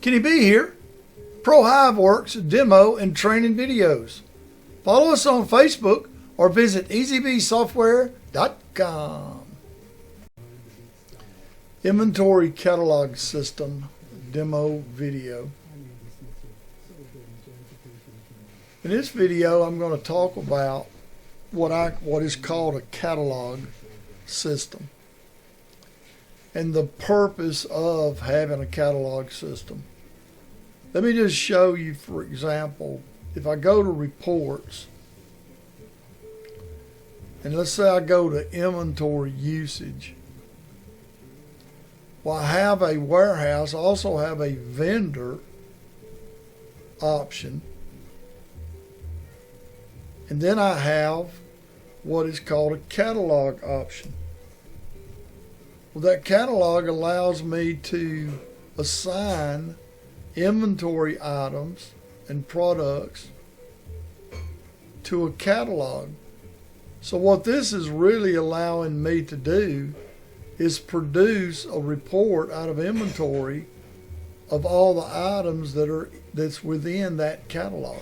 Can he be here? Pro HiveWorks demo and training videos. Follow us on Facebook or visit easybsoftware.com. Inventory catalog system demo video. In this video, I'm going to talk about what is called a catalog system and the purpose of having a catalog system. Let me just show you, for example, if I go to reports, and let's say I go to inventory usage. Well, I have a warehouse, I also have a vendor option, and then I have what is called a catalog option. Well, that catalog allows me to assign inventory items and products to a catalog. So what this is really allowing me to do is produce a report out of inventory of all the items that's within that catalog.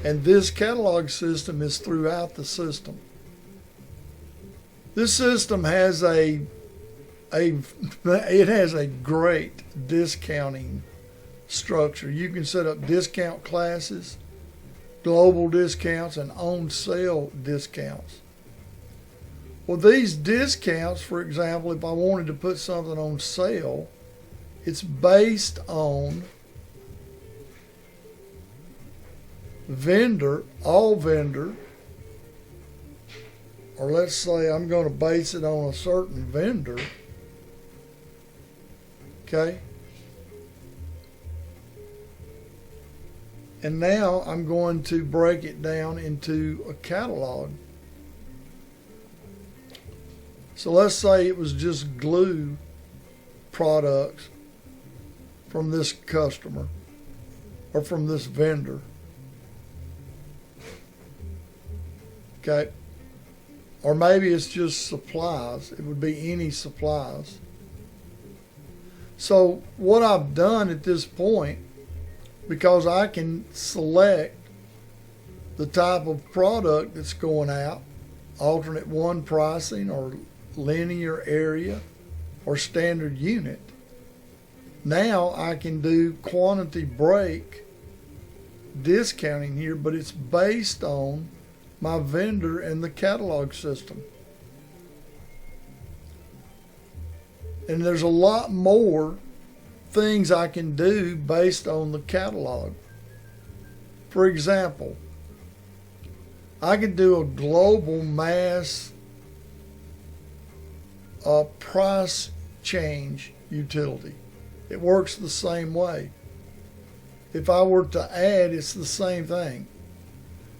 And this catalog system is throughout the system. This system has a great discounting structure. You can set up discount classes, global discounts, and on sale discounts. Well, these discounts, for example, if I wanted to put something on sale, it's based on all vendor, or let's say I'm going to base it on a certain vendor, okay? And now I'm going to break it down into a catalog. So let's say it was just glue products from this customer or from this vendor. Okay. Or maybe it's just supplies. It would be any supplies. So what I've done at this point, because I can select the type of product that's going out, alternate one pricing or linear area or standard unit. Now I can do quantity break discounting here, but it's based on my vendor and the catalog system. And there's a lot more things I can do based on the catalog. For example, I could do a global mass price change utility. It works the same way. If I were to add, it's the same thing.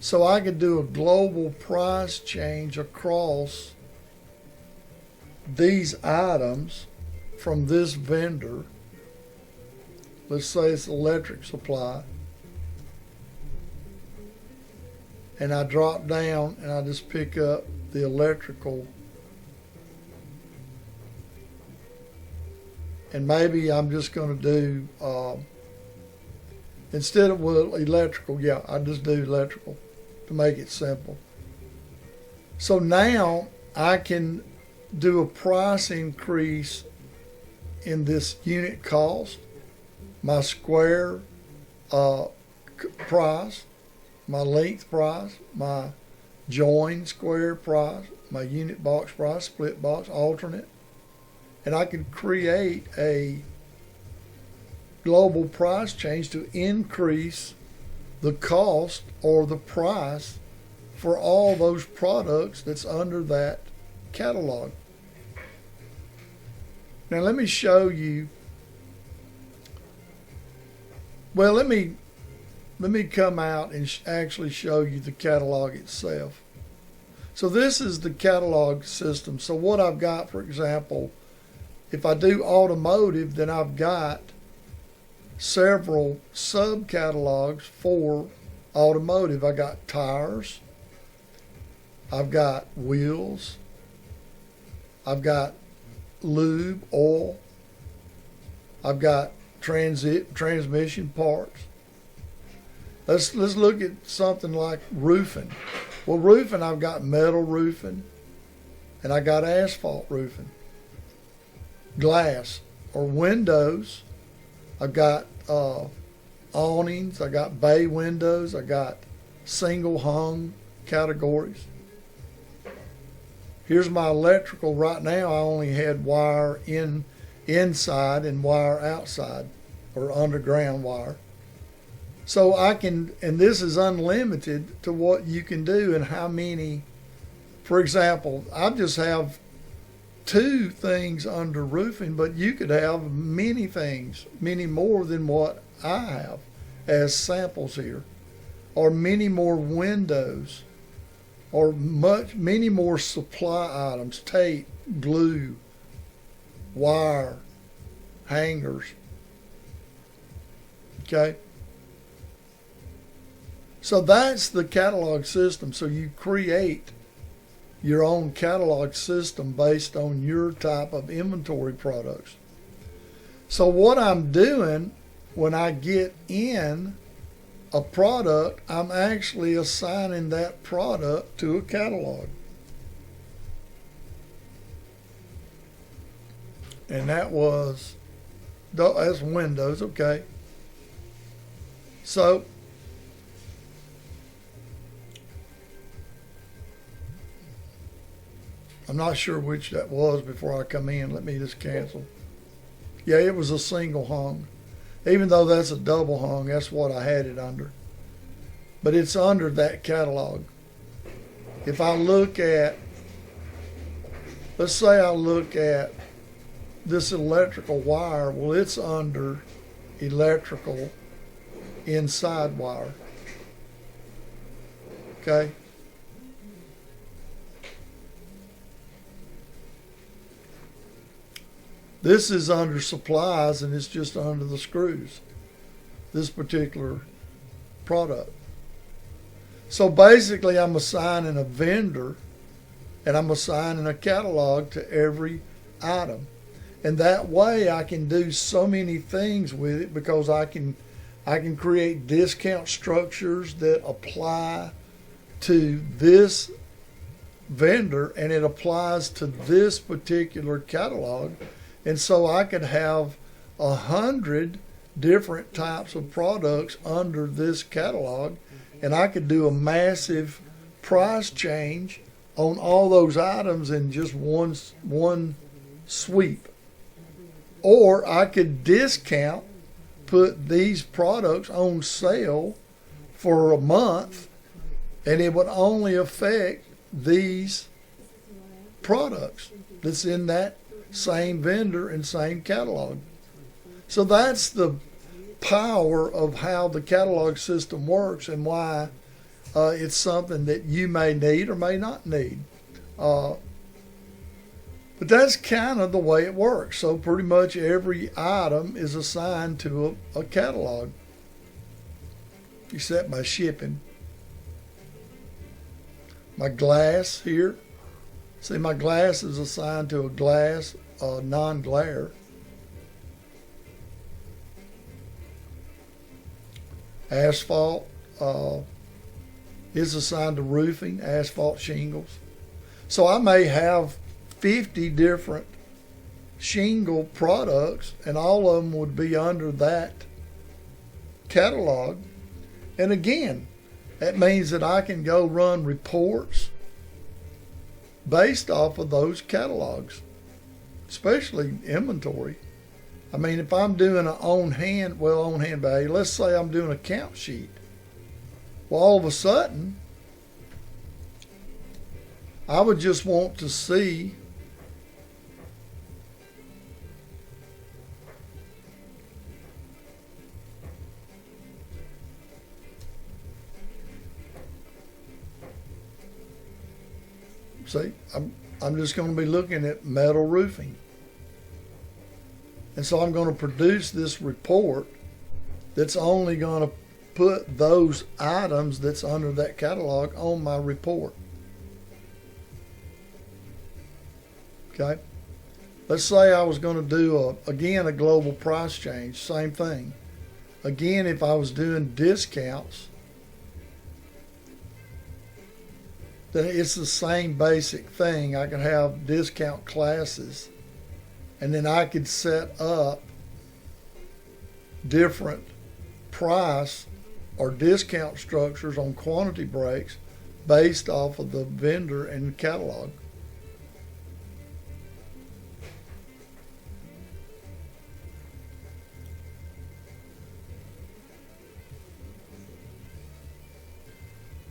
So I could do a global price change across these items from this vendor. Let's say it's electric supply. And I drop down and I just pick up the electrical. And maybe I'm just going to do, instead of electrical, I just do electrical to make it simple. So now I can do a price increase in this unit cost, my square price, my length price, my join square price, my unit box price, split box, alternate. And I can create a global price change to increase the cost or the price for all those products that's under that catalog. Now let me show you. Well, let me come out and actually show you the catalog itself. So this is the catalog system. So what I've got, for example, if I do automotive, then I've got several subcatalogs for automotive. I got tires, I've got wheels, I've got lube, oil, I've got transmission parts. Let's look at something like roofing. Well, roofing, I've got metal roofing and I got asphalt roofing. Glass or windows, I've got awnings, I got bay windows, I got single hung categories. Here's my electrical. Right now I only had wire inside and wire outside, or underground wire. So I can, and this is unlimited to what you can do and how many. For example, I just have 2 things under roofing, but you could have many things, many more than what I have as samples here, or many more windows, or many more supply items, tape, glue, wire, hangers. Okay? So that's the catalog system. So you create your own catalog system based on your type of inventory products. So what I'm doing when I get in a product, I'm actually assigning that product to a catalog. And that's Windows, okay. So I'm not sure which that was before I come in. Let me just cancel. Yeah, it was a single hung. Even though that's a double hung, that's what I had it under. But it's under that catalog. If I look at, let's say I look at this electrical wire, well, it's under electrical inside wire. Okay? This is under supplies and it's just under the screws, this particular product. So basically I'm assigning a vendor and I'm assigning a catalog to every item. And that way I can do so many things with it, because I can create discount structures that apply to this vendor and it applies to this particular catalog. And so I could have 100 different types of products under this catalog, and I could do a massive price change on all those items in just one sweep. Or I could discount, put these products on sale for a month, and it would only affect these products that's in that same vendor and same catalog. So that's the power of how the catalog system works and why it's something that you may need or may not need. But that's kind of the way it works. So pretty much every item is assigned to a catalog, except my shipping. My glass here, see, my glass is assigned to a glass non-glare. Asphalt is assigned to roofing, asphalt shingles. So I may have 50 different shingle products, and all of them would be under that catalog. And again, that means that I can go run reports based off of those catalogs, especially inventory. I mean, if I'm doing an on-hand value, let's say I'm doing a count sheet. Well, all of a sudden, I would just want to see I'm just going to be looking at metal roofing. And so I'm going to produce this report that's only going to put those items that's under that catalog on my report. Okay? Let's say I was going to do, again, a global price change. Same thing. Again, if I was doing discounts, then it's the same basic thing. I could have discount classes, and then I could set up different price or discount structures on quantity breaks based off of the vendor and the catalog.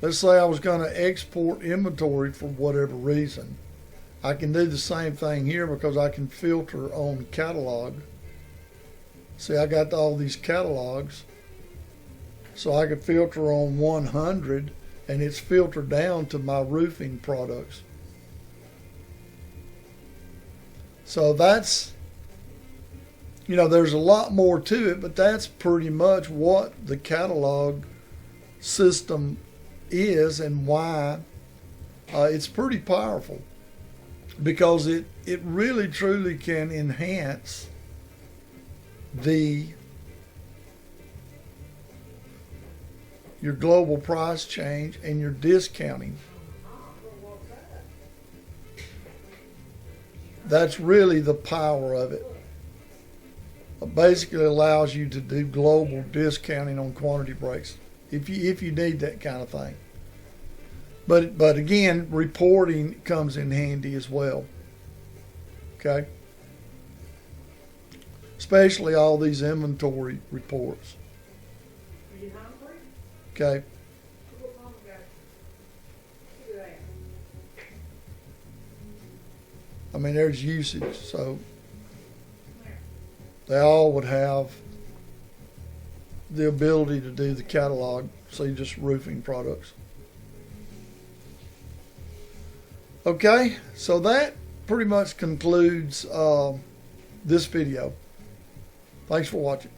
Let's say I was going to export inventory for whatever reason. I can do the same thing here because I can filter on catalog. See, I got all these catalogs. So I could filter on 100 and it's filtered down to my roofing products. So that's, there's a lot more to it, but that's pretty much what the catalog system is and why it's pretty powerful, because it really truly can enhance your global price change and your discounting. That's really the power of it. It basically allows you to do global discounting on quantity breaks if you need that kind of thing. But again, reporting comes in handy as well. Okay? Especially all these inventory reports. Are you hungry? Okay? I mean, there's usage, so they all would have the ability to do the catalog, say just roofing products. Okay, so that pretty much concludes this video. Thanks for watching.